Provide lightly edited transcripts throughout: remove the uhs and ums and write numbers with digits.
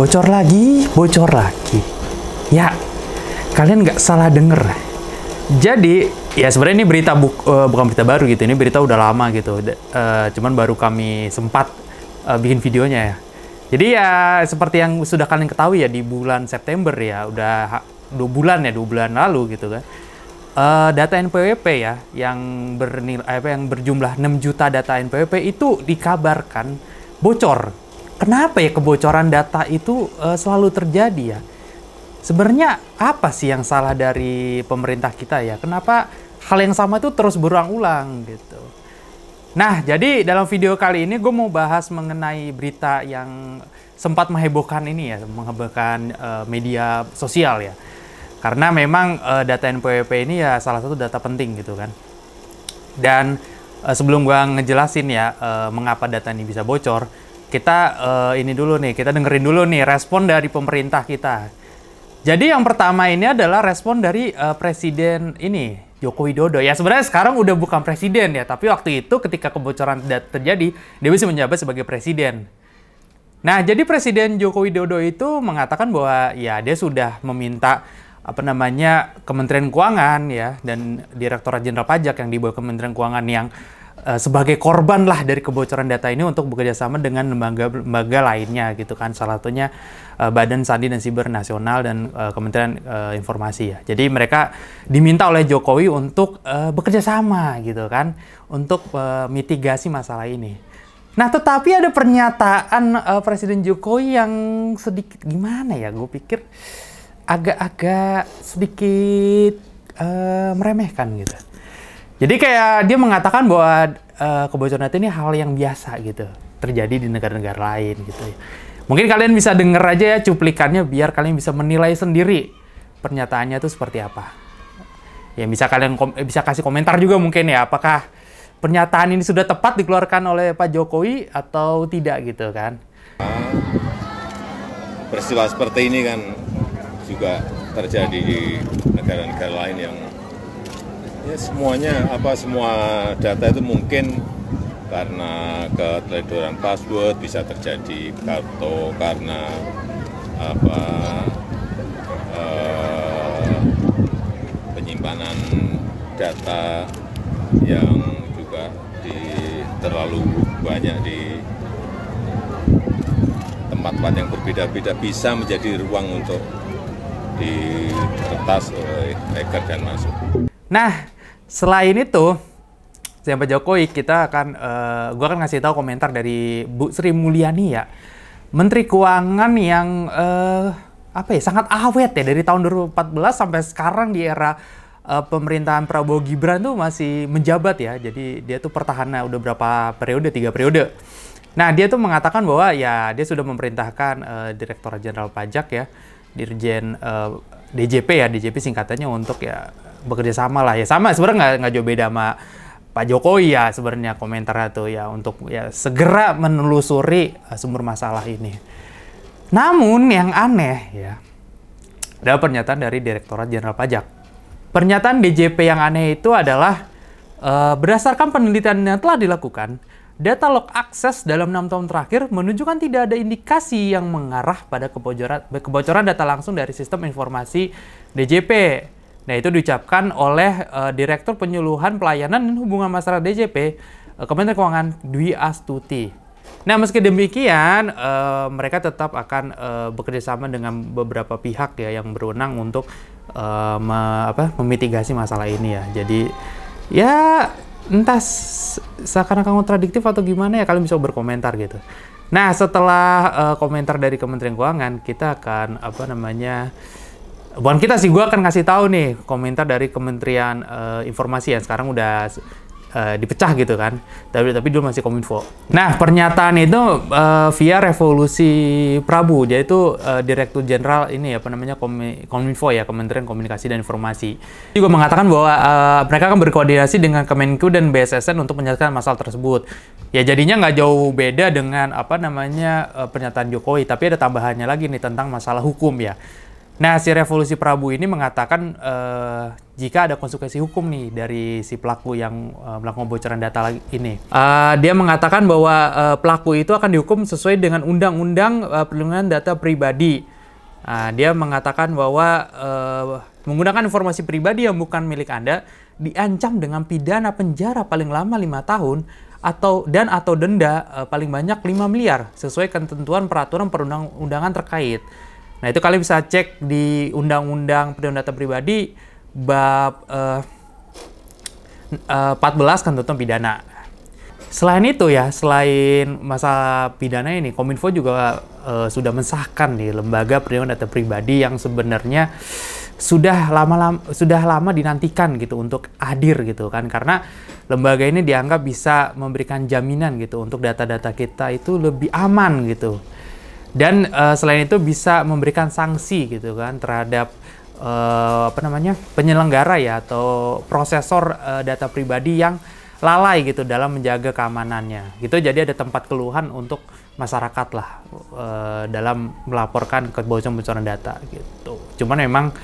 Bocor lagi, bocor lagi. Ya, kalian nggak salah denger. Jadi, ya sebenarnya ini berita bukan berita baru gitu. Ini berita udah lama gitu. Cuman baru kami sempat bikin videonya ya. Jadi ya seperti yang sudah kalian ketahui ya, di bulan September ya, udah 2 bulan lalu gitu kan. Data NPWP ya yang berjumlah 6 juta data NPWP itu dikabarkan bocor. Kenapa ya kebocoran data itu selalu terjadi ya? Sebenarnya apa sih yang salah dari pemerintah kita ya? Kenapa hal yang sama itu terus berulang-ulang gitu? Nah, jadi dalam video kali ini gue mau bahas mengenai berita yang sempat menghebohkan ini ya, menghebohkan media sosial ya. Karena memang data NPWP ini ya salah satu data penting gitu kan. Dan sebelum gue ngejelasin ya mengapa data ini bisa bocor, kita kita dengerin dulu nih respon dari pemerintah kita. Jadi yang pertama ini adalah respon dari Presiden ini, Joko Widodo. Ya sebenarnya sekarang udah bukan presiden ya, tapi waktu itu ketika kebocoran data terjadi, dia bisa menjabat sebagai presiden. Nah, jadi Presiden Joko Widodo itu mengatakan bahwa ya dia sudah meminta Kementerian Keuangan ya dan Direktorat Jenderal Pajak yang di bawah Kementerian Keuangan yang sebagai korban lah dari kebocoran data ini untuk bekerjasama dengan lembaga lainnya gitu kan, salah satunya Badan Sandi dan Siber Nasional dan Kementerian Informasi ya. Jadi mereka diminta oleh Jokowi untuk bekerja sama gitu kan untuk mitigasi masalah ini. Nah, tetapi ada pernyataan Presiden Jokowi yang sedikit gimana ya, gue pikir agak sedikit meremehkan gitu. Jadi kayak dia mengatakan bahwa kebocoran data ini hal yang biasa gitu, terjadi di negara-negara lain gitu ya. Mungkin kalian bisa denger aja ya cuplikannya biar kalian bisa menilai sendiri pernyataannya itu seperti apa. Ya bisa kalian bisa kasih komentar juga mungkin ya, apakah pernyataan ini sudah tepat dikeluarkan oleh Pak Jokowi atau tidak gitu kan. Peristiwa seperti ini kan juga terjadi di negara-negara lain yang ya semua data itu mungkin karena keteledoran password bisa terjadi, atau karena penyimpanan data yang juga terlalu banyak di tempat-tempat yang berbeda-beda bisa menjadi ruang untuk diretas oleh hacker dan masuk. Nah, selain itu, Pak Jokowi kita gua akan ngasih tahu komentar dari Bu Sri Mulyani ya, Menteri Keuangan yang sangat awet ya, dari tahun 2014 sampai sekarang di era pemerintahan Prabowo Gibran tuh masih menjabat ya. Jadi dia tuh pertahanan udah berapa periode, 3 periode. Nah, dia tuh mengatakan bahwa ya dia sudah memerintahkan Direktorat Jenderal Pajak ya, Dirjen DJP ya, DJP singkatannya, untuk ya bekerja sama lah ya, sama sebenarnya nggak jauh beda sama Pak Jokowi ya sebenarnya komentarnya tuh ya, untuk ya segera menelusuri sumber masalah ini. Namun yang aneh ya, ada pernyataan dari Direktorat Jenderal Pajak. Pernyataan DJP yang aneh itu adalah berdasarkan penelitian yang telah dilakukan, data log akses dalam 6 tahun terakhir menunjukkan tidak ada indikasi yang mengarah pada kebocoran data langsung dari sistem informasi DJP. Nah, itu diucapkan oleh Direktur Penyuluhan Pelayanan dan Hubungan Masyarakat DJP, Kementerian Keuangan, Dwi Astuti. Nah, meski demikian, mereka tetap akan bekerja sama dengan beberapa pihak ya yang berwenang untuk memitigasi masalah ini ya. Jadi, ya entah seakan-akan kontradiktif atau gimana ya, kalian bisa berkomentar gitu. Nah, setelah komentar dari Kementerian Keuangan, kita akan bukan kita sih, gue akan ngasih tahu nih komentar dari Kementerian Informasi yang sekarang udah dipecah gitu kan, tapi dulu masih Kominfo. Nah, pernyataan itu via Revolusi Prabu, dia itu Direktur Jenderal ini Kominfo ya, Kementerian Komunikasi dan Informasi. Dia juga mengatakan bahwa mereka akan berkoordinasi dengan Kemenku dan BSSN untuk menyelesaikan masalah tersebut. Ya jadinya nggak jauh beda dengan pernyataan Jokowi, tapi ada tambahannya lagi nih tentang masalah hukum ya. Nah, si Revolusi Prabu ini mengatakan jika ada konsekuensi hukum nih dari si pelaku yang melakukan bocoran data ini. Dia mengatakan bahwa pelaku itu akan dihukum sesuai dengan Undang-Undang Perlindungan Data Pribadi. Dia mengatakan bahwa menggunakan informasi pribadi yang bukan milik Anda diancam dengan pidana penjara paling lama 5 tahun atau denda paling banyak 5 miliar sesuai ketentuan peraturan perundang-undangan terkait. Nah, itu kalian bisa cek di Undang-Undang Perlindungan Data Pribadi bab 14 ketentuan pidana. Selain itu ya, selain masalah pidana ini, Kominfo juga sudah mensahkan nih lembaga perlindungan data pribadi yang sebenarnya sudah lama dinantikan gitu untuk hadir gitu kan, karena lembaga ini dianggap bisa memberikan jaminan gitu untuk data-data kita itu lebih aman gitu. Dan selain itu bisa memberikan sanksi gitu kan terhadap penyelenggara ya atau prosesor data pribadi yang lalai gitu dalam menjaga keamanannya gitu. Jadi ada tempat keluhan untuk masyarakat lah dalam melaporkan kebocoran data gitu. Cuman memang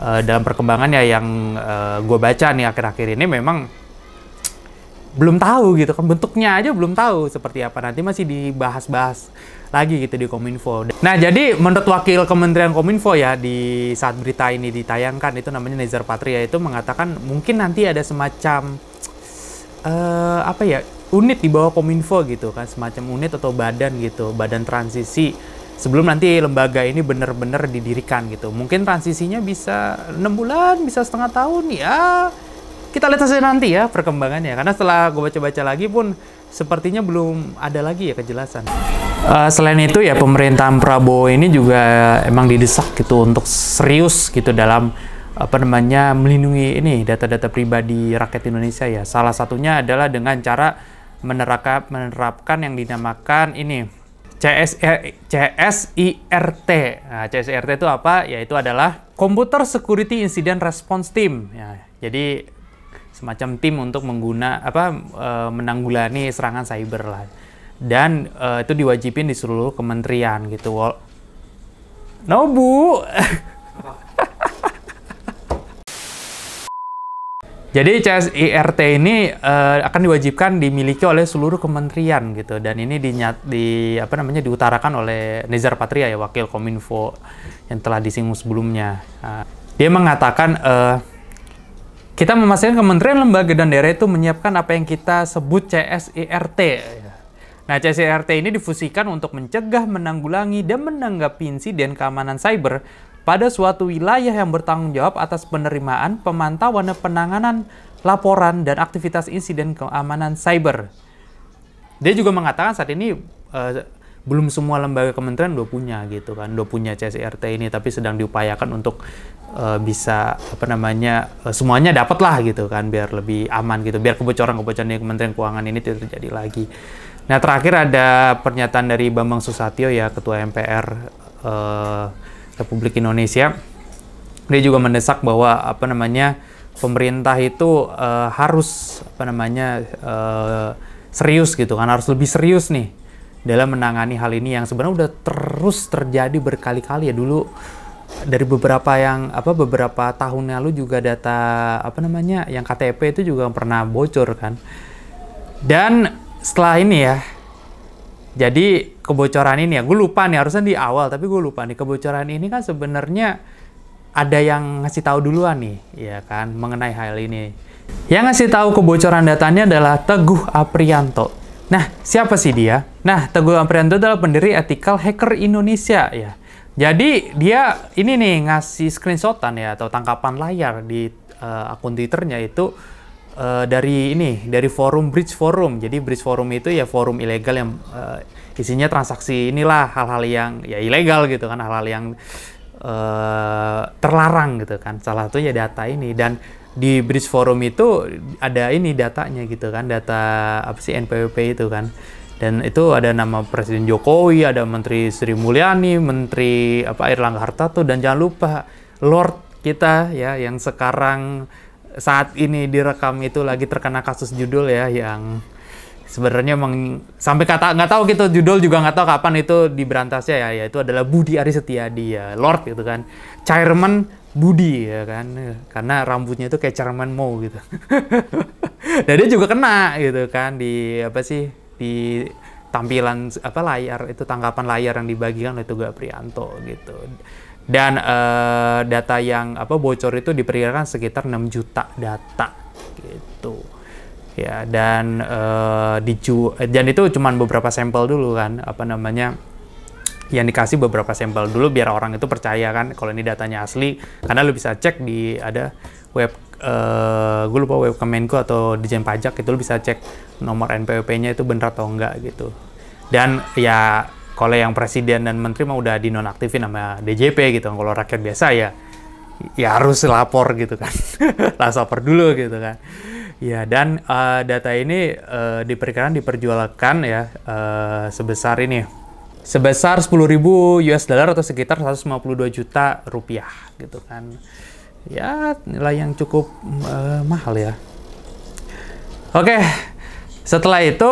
dalam perkembangannya yang gue baca nih akhir-akhir ini memang belum tahu gitu kan, bentuknya aja belum tahu seperti apa, nanti masih dibahas-bahas lagi gitu di Kominfo. Nah, jadi menurut wakil Kementerian Kominfo ya di saat berita ini ditayangkan, itu namanya Nezar Patria, itu mengatakan mungkin nanti ada semacam unit di bawah Kominfo gitu kan, semacam unit atau badan gitu, badan transisi sebelum nanti lembaga ini benar-benar didirikan gitu. Mungkin transisinya bisa 6 bulan, bisa setengah tahun ya. Kita lihat saja nanti ya perkembangannya, karena setelah gue baca-baca lagi pun sepertinya belum ada lagi ya kejelasan. Selain itu ya, pemerintahan Prabowo ini juga emang didesak gitu untuk serius gitu dalam melindungi ini data-data pribadi rakyat Indonesia ya. Salah satunya adalah dengan cara menerapkan yang dinamakan ini CSIRT. Nah, CSIRT itu apa? Yaitu adalah Computer Security Incident Response Team. Ya, jadi semacam tim untuk menanggulangi serangan cyber lah. Dan itu diwajibin di seluruh kementerian gitu. No, Bu. Jadi CSIRT ini akan diwajibkan dimiliki oleh seluruh kementerian gitu, dan ini diutarakan oleh Nezar Patria ya, wakil Kominfo yang telah disinggung sebelumnya. Dia mengatakan kita memastikan kementerian, lembaga, dan daerah itu menyiapkan apa yang kita sebut CSIRT. Nah, CSIRT ini difusikan untuk mencegah, menanggulangi, dan menanggapi insiden keamanan cyber pada suatu wilayah yang bertanggung jawab atas penerimaan, pemantauan, dan penanganan laporan dan aktivitas insiden keamanan cyber. Dia juga mengatakan saat ini belum semua lembaga kementerian udah punya gitu kan, udah punya CSIRT ini, tapi sedang diupayakan untuk bisa semuanya dapat lah gitu kan, biar lebih aman gitu, biar kebocoran-kebocoran di Kementerian Keuangan ini tidak terjadi lagi. Nah, terakhir ada pernyataan dari Bambang Susatyo ya, Ketua MPR Republik Indonesia. Dia juga mendesak bahwa pemerintah itu harus serius gitu kan, harus lebih serius nih dalam menangani hal ini yang sebenarnya udah terus terjadi berkali-kali ya. Dulu dari beberapa tahun lalu juga data yang KTP itu juga pernah bocor kan. Dan setelah ini ya, jadi kebocoran ini ya, gue lupa nih, harusnya di awal tapi gue lupa nih, kebocoran ini kan sebenarnya ada yang ngasih tahu duluan nih ya kan mengenai hal ini. Yang ngasih tahu kebocoran datanya adalah Teguh Aprianto. Nah, siapa sih dia? Nah, Teguh Aprianto adalah pendiri Ethical Hacker Indonesia ya. Jadi dia ini nih ngasih screenshotan ya atau tangkapan layar di akun Twitternya itu dari forum Bridge Forum. Jadi Bridge Forum itu ya forum ilegal yang isinya transaksi inilah, hal-hal yang ya ilegal gitu kan, hal-hal yang terlarang gitu kan. Salah satunya data ini, dan di Bridge Forum itu ada ini datanya gitu kan, data NPWP itu kan. Dan itu ada nama Presiden Jokowi, ada Menteri Sri Mulyani, Menteri Airlangga Hartarto, dan jangan lupa Lord kita ya yang sekarang saat ini direkam itu lagi terkena kasus judul ya, yang sebenarnya sampai kata nggak tahu gitu, judul juga nggak tahu kapan itu diberantasnya ya, yaitu adalah Budi Aris Setiadi ya, Lord gitu kan, Chairman Budi ya kan, karena rambutnya itu kayak Chairman Mao gitu. Dan dia juga kena gitu kan di apa sih, di tampilan apa layar itu, tangkapan layar yang dibagikan oleh Teguh Aprianto gitu. Dan data yang apa bocor itu diperkirakan sekitar 6 juta data gitu. Ya, dan dan itu cuman beberapa sampel dulu kan, apa namanya, yang dikasih beberapa sampel dulu biar orang itu percaya kan kalau ini datanya asli, karena lu bisa cek di ada web gue lupa web Kemenko atau Dijen Pajak, itu lu bisa cek nomor NPWP-nya itu bener atau enggak gitu. Dan ya kalau yang presiden dan menteri mah udah dinonaktifin sama DJP gitu. Kalau rakyat biasa ya harus lapor gitu kan. Lapor dulu gitu kan. Ya, dan data ini diperkirakan diperjualkan ya sebesar 10.000 US dollar atau sekitar 152 juta rupiah gitu kan. Ya, nilai yang cukup mahal ya. Oke, setelah itu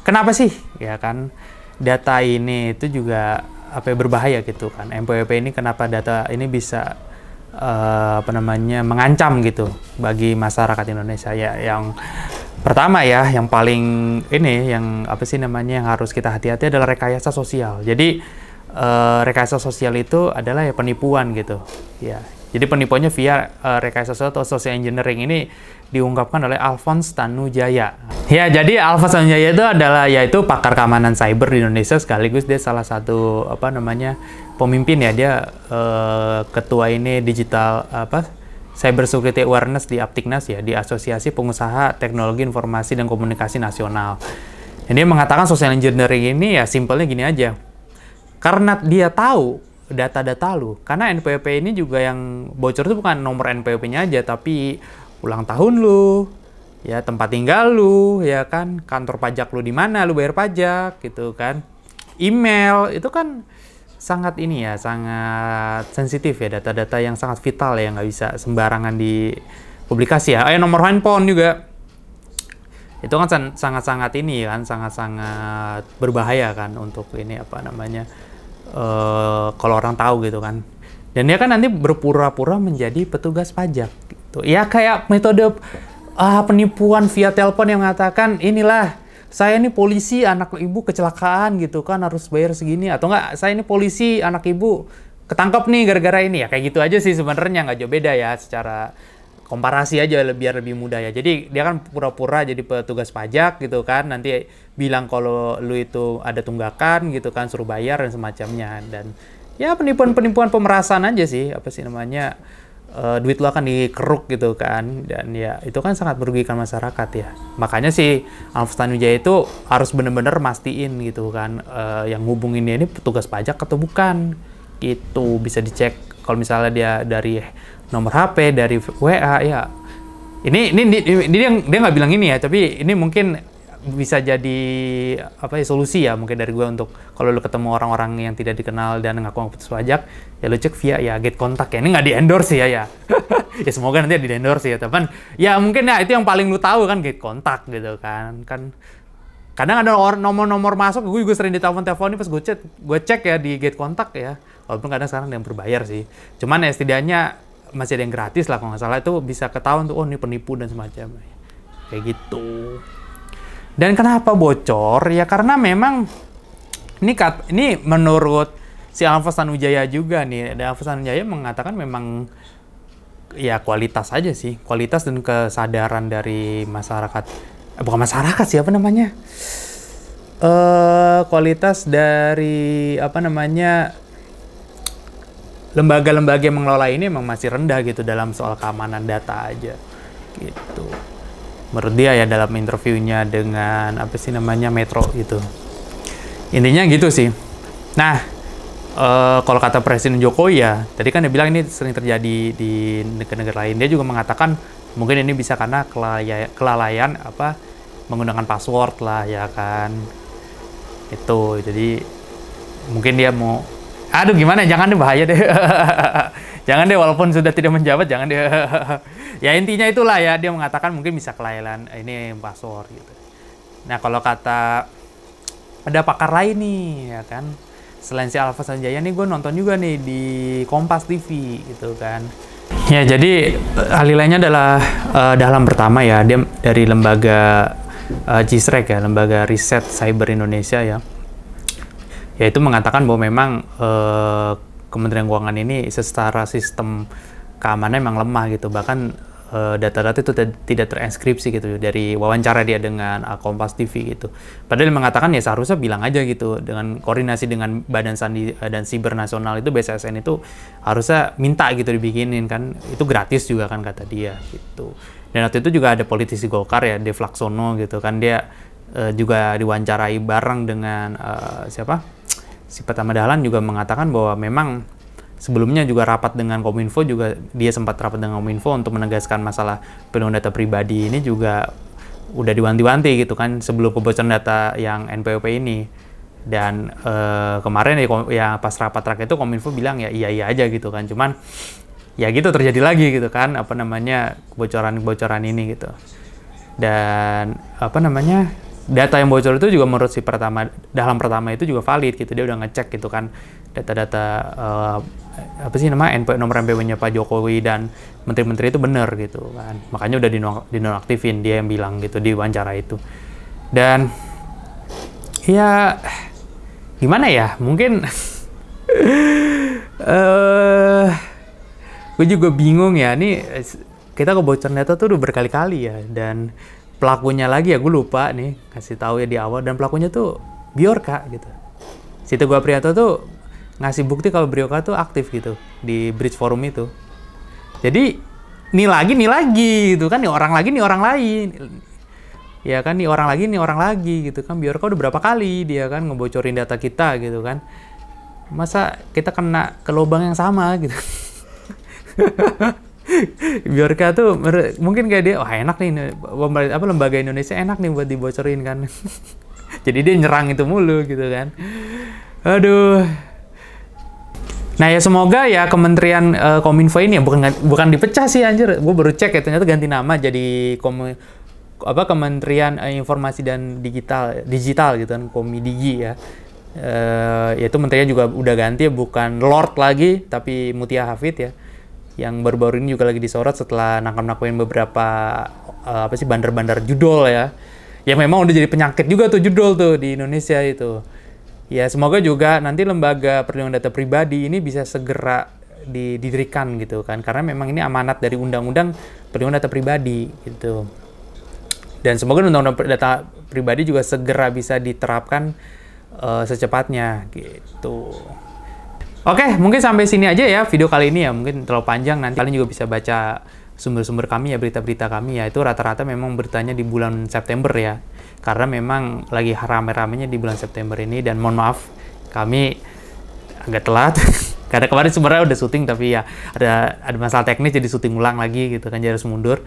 kenapa sih ya kan data ini itu juga apa ya, berbahaya gitu kan. NPWP ini kenapa data ini bisa apa namanya mengancam gitu bagi masyarakat Indonesia ya. Yang pertama ya, yang paling ini yang apa sih namanya yang harus kita hati-hati adalah rekayasa sosial. Jadi rekayasa sosial itu adalah ya penipuan gitu ya. Jadi penipuannya via rekayasa sosial atau social engineering ini diungkapkan oleh Alphonse Tanujaya. Ya, jadi Alphonse Tanujaya itu adalah yaitu pakar keamanan cyber di Indonesia, sekaligus dia salah satu apa namanya pemimpin ya, dia ketua ini digital apa Cyber Security Awareness di Aptiknas ya, di Asosiasi Pengusaha Teknologi Informasi dan Komunikasi Nasional. Dan dia mengatakan social engineering ini ya simpelnya gini aja. Karena dia tahu data-data lu, karena NPWP ini juga yang bocor itu bukan nomor NPWP-nya aja, tapi ulang tahun lu, ya tempat tinggal lu, ya kan, kantor pajak lu di mana lu bayar pajak gitu kan, email itu kan sangat ini ya, sangat sensitif ya, data-data yang sangat vital ya, nggak bisa sembarangan dipublikasi ya. Nomor handphone juga itu kan sangat-sangat ini kan, sangat-sangat berbahaya kan untuk ini apa namanya. Kalau orang tahu gitu kan, dan dia kan nanti berpura-pura menjadi petugas pajak gitu ya, kayak metode penipuan via telepon yang mengatakan inilah saya ini polisi, anak ibu kecelakaan gitu kan harus bayar segini, atau enggak saya ini polisi, anak ibu ketangkep nih gara-gara ini ya, kayak gitu aja sih sebenarnya, nggak jauh beda ya, secara komparasi aja biar lebih mudah ya. Jadi dia kan pura-pura jadi petugas pajak gitu kan, nanti bilang kalau lu itu ada tunggakan gitu kan, suruh bayar dan semacamnya. Dan ya penipuan-penipuan pemerasan aja sih, apa sih namanya, duit lu akan dikeruk gitu kan. Dan ya itu kan sangat merugikan masyarakat ya. Makanya si Alphonse Tanujaya itu harus bener-bener mastiin gitu kan, yang hubungin dia ini petugas pajak atau bukan gitu. Bisa dicek kalau misalnya dia dari nomor HP, dari WA ya. Ini dia nggak bilang ini ya, tapi ini mungkin bisa jadi apa ya, solusi ya mungkin dari gue untuk kalau lu ketemu orang-orang yang tidak dikenal dan ngaku petugas pajak, ya lu cek via ya Get Contact ya. Ini nggak di-endorse ya. Ya semoga nanti di-endorse ya, teman. Ya mungkin ya itu yang paling lu tahu kan, Get Contact gitu kan. Kan kadang ada nomor-nomor masuk, gue juga sering ditelepon-telepon pas gue cek ya di Get Contact ya. Walaupun kadang sekarang ada yang berbayar sih. Cuman ya setidaknya masih ada yang gratis lah kalau nggak salah, itu bisa ketahuan tuh, oh ini penipu dan semacamnya. Kayak gitu. Dan kenapa bocor? Ya karena memang ini menurut si Alphonse Tanujaya juga nih. Dan Alphonse Tanujaya mengatakan memang ya kualitas aja sih. Kualitas dan kesadaran dari masyarakat. Bukan masyarakat sih, apa namanya? Kualitas dari apa namanya, lembaga-lembaga yang mengelola ini memang masih rendah gitu dalam soal keamanan data aja gitu. Menurut dia ya dalam interviewnya dengan apa sih namanya Metro gitu. Intinya gitu sih. Nah, kalau kata Presiden Jokowi ya, tadi kan dia bilang ini sering terjadi di negara-negara lain. Dia juga mengatakan mungkin ini bisa karena kelalaian apa menggunakan password lah ya kan. Itu jadi mungkin dia mau, aduh gimana, jangan deh, bahaya deh. Jangan deh, walaupun sudah tidak menjabat, jangan deh. Ya intinya itulah ya, dia mengatakan mungkin bisa kelalaian ini password gitu. Nah, kalau kata ada pakar lain nih, ya kan, selain si Alfa Sanjaya nih, gue nonton juga nih di Kompas TV gitu kan. Ya, jadi alilanya adalah dalam pertama ya, dia dari lembaga CISREC ya, lembaga riset cyber Indonesia ya. Yaitu mengatakan bahwa memang Kementerian Keuangan ini secara sistem keamanan memang lemah gitu, bahkan data-data itu tidak terenskripsi gitu dari wawancara dia dengan Kompas TV gitu. Padahal dia mengatakan ya seharusnya bilang aja gitu, dengan koordinasi dengan Badan Sandi dan Siber Nasional itu, BSSN itu harusnya minta gitu dibikinin kan, itu gratis juga kan kata dia gitu. Dan waktu itu juga ada politisi Golkar ya, Dev Laksono gitu kan, dia juga diwawancarai bareng dengan si Pertama Dahlan juga mengatakan bahwa memang sebelumnya juga rapat dengan Kominfo, juga dia sempat rapat dengan Kominfo untuk menegaskan masalah perlindungan data pribadi ini juga udah diwanti-wanti gitu kan sebelum kebocoran data yang NPWP ini. Dan kemarin ya pas rapat terakhir itu Kominfo bilang ya iya aja gitu kan, cuman ya gitu terjadi lagi gitu kan kebocoran ini gitu. Dan data yang bocor itu juga menurut si Dahlan pertama itu juga valid gitu, dia udah ngecek gitu kan data-data nomor NPWP-nya Pak Jokowi dan menteri-menteri itu benar gitu kan, makanya udah dinonaktifin, dia yang bilang gitu di wawancara itu. Dan ya gimana ya, mungkin gue juga bingung ya, ini kita kebocoran data tuh udah berkali-kali ya, dan pelakunya lagi ya gue lupa nih kasih tahu ya di awal, dan pelakunya tuh Bjorka gitu. Si Teguh Aprianto tuh ngasih bukti kalau Bjorka tuh aktif gitu di Bridge Forum itu. Jadi nih lagi gitu kan, nih orang lain. Ya kan, nih orang lagi gitu kan. Bjorka udah berapa kali dia kan ngebocorin data kita gitu kan. Masa kita kena ke lubang yang sama gitu. Bjorka tuh mungkin kayak dia, wah enak nih lembaga Indonesia enak nih buat dibocorin kan. Jadi dia nyerang itu mulu gitu kan. Aduh. Nah ya semoga ya Kementerian Kominfo ini ya bukan dipecah sih anjir. Gue baru cek ya, ternyata ganti nama jadi Kementerian Informasi dan Digital gitu kan, Komidigi ya. Yaitu menterinya juga udah ganti ya, bukan Lord lagi tapi Mutia Hafid ya, yang baru-baru ini juga lagi disorot setelah nangkap-nangkapin beberapa bandar-bandar judol ya. Ya memang udah jadi penyakit juga tuh judol tuh di Indonesia itu. Ya semoga juga nanti lembaga perlindungan data pribadi ini bisa segera didirikan gitu kan, karena memang ini amanat dari Undang-Undang Perlindungan Data Pribadi gitu. Dan semoga Undang-Undang Data Pribadi juga segera bisa diterapkan secepatnya gitu. Oke, mungkin sampai sini aja ya video kali ini ya. Mungkin terlalu panjang, nanti kalian juga bisa baca sumber-sumber kami ya, berita-berita kami ya. Itu rata-rata memang beritanya di bulan September ya. Karena memang lagi rame-ramenya di bulan September ini, dan mohon maaf kami agak telat. Karena kemarin sebenarnya udah syuting tapi ya ada masalah teknis jadi syuting ulang lagi gitu kan, jadi harus mundur.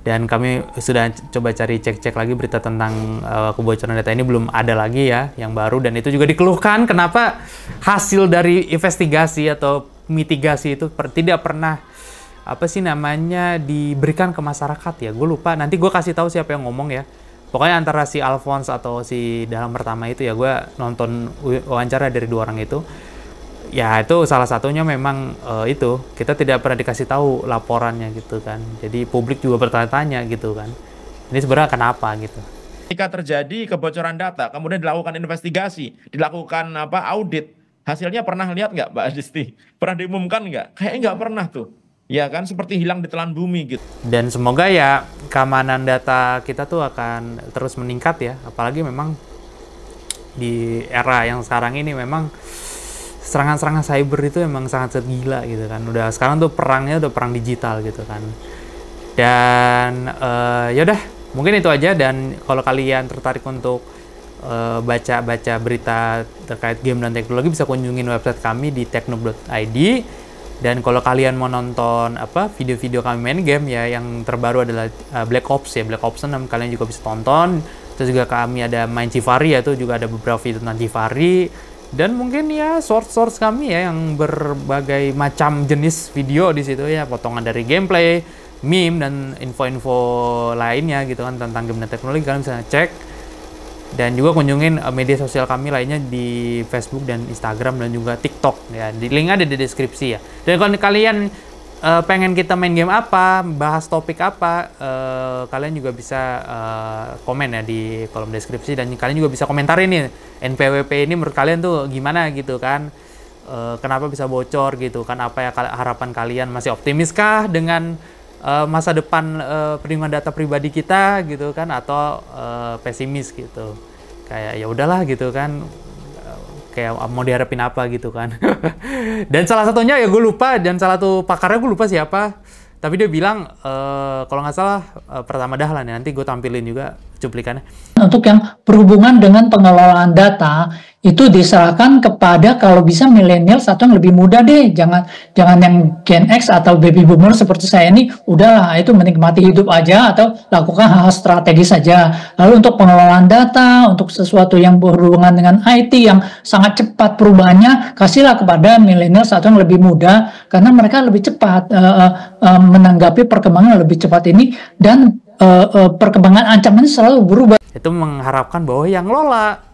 Dan kami sudah coba cari cek-cek lagi berita tentang kebocoran data ini, belum ada lagi ya yang baru, dan itu juga dikeluhkan kenapa hasil dari investigasi atau mitigasi itu tidak pernah diberikan ke masyarakat ya. Gue lupa, nanti gue kasih tahu siapa yang ngomong ya. Pokoknya antara si Alphonse atau si Dahlan pertama itu ya, gue nonton wawancara dari dua orang itu. Ya itu salah satunya memang itu kita tidak pernah dikasih tahu laporannya gitu kan. Jadi publik juga bertanya-tanya gitu kan. Ini sebenarnya kenapa gitu. Ketika terjadi kebocoran data, kemudian dilakukan investigasi, dilakukan audit, hasilnya pernah lihat nggak Mbak Adisti? Pernah diumumkan nggak? Kayaknya nggak pernah tuh. Ya kan, seperti hilang di telan bumi gitu. Dan semoga ya keamanan data kita tuh akan terus meningkat ya. Apalagi memang di era yang sekarang ini memang serangan-serangan cyber itu emang sangat gila gitu kan. Udah sekarang tuh perangnya udah perang digital gitu kan. Dan yaudah mungkin itu aja. Dan kalau kalian tertarik untuk baca-baca berita terkait game dan teknologi, bisa kunjungin website kami di teknoob.id. Dan kalau kalian mau nonton video-video kami main game ya, yang terbaru adalah Black Ops 6, kalian juga bisa tonton. Terus juga kami ada main Civari ya, itu juga ada beberapa video tentang Civari. Dan mungkin ya source kami ya yang berbagai macam jenis video di situ ya, potongan dari gameplay, meme dan info-info lainnya gitu kan tentang game dan teknologi, kalian bisa cek. Dan juga kunjungin media sosial kami lainnya di Facebook dan Instagram dan juga TikTok ya. Di link ada di deskripsi ya. Dan kalau kalian pengen kita main game apa, bahas topik apa, kalian juga bisa komen ya di kolom deskripsi, dan kalian juga bisa komentarin nih NPWP ini menurut kalian tuh gimana gitu kan. Kenapa bisa bocor gitu kan, apa ya harapan kalian, masih optimiskah dengan masa depan perlindungan data pribadi kita gitu kan, atau pesimis gitu, kayak ya udahlah gitu kan, kayak mau diharapin apa gitu kan. Dan salah satunya ya gue lupa, dan salah satu pakarnya gue lupa siapa, tapi dia bilang kalau nggak salah Pratama Dahlan ya, nanti gue tampilin juga cuplikannya. Untuk yang berhubungan dengan pengelolaan data itu diserahkan kepada kalau bisa millennials atau yang lebih muda deh, jangan yang Gen X atau baby boomer seperti saya ini, udahlah itu menikmati hidup aja atau lakukan hal-hal strategis saja. Lalu untuk pengelolaan data, untuk sesuatu yang berhubungan dengan IT yang sangat cepat perubahannya, kasihlah kepada millennials atau yang lebih muda, karena mereka lebih cepat menanggapi perkembangan lebih cepat ini, dan perkembangan ancamannya selalu berubah. Itu mengharapkan bahwa yang ngelola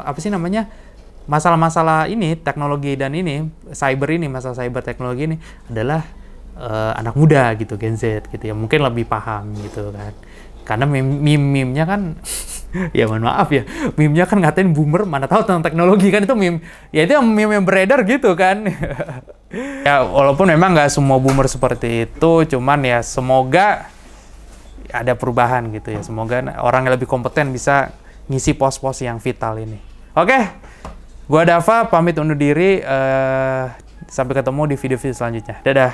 apa sih namanya, masalah-masalah ini, teknologi dan ini, cyber ini, masalah cyber teknologi ini adalah anak muda gitu, Gen Z gitu ya, mungkin lebih paham gitu kan. Karena meme-nya kan ya mohon maaf ya, meme-nya kan ngatain boomer mana tahu tentang teknologi kan, itu meme. Ya itu meme yang beredar gitu kan. Ya walaupun memang nggak semua boomer seperti itu, cuman ya semoga ada perubahan gitu ya. Semoga orang yang lebih kompeten bisa ngisi pos-pos yang vital ini. Oke, gua Dava pamit undur diri. Sampai ketemu di video-video selanjutnya. Dadah.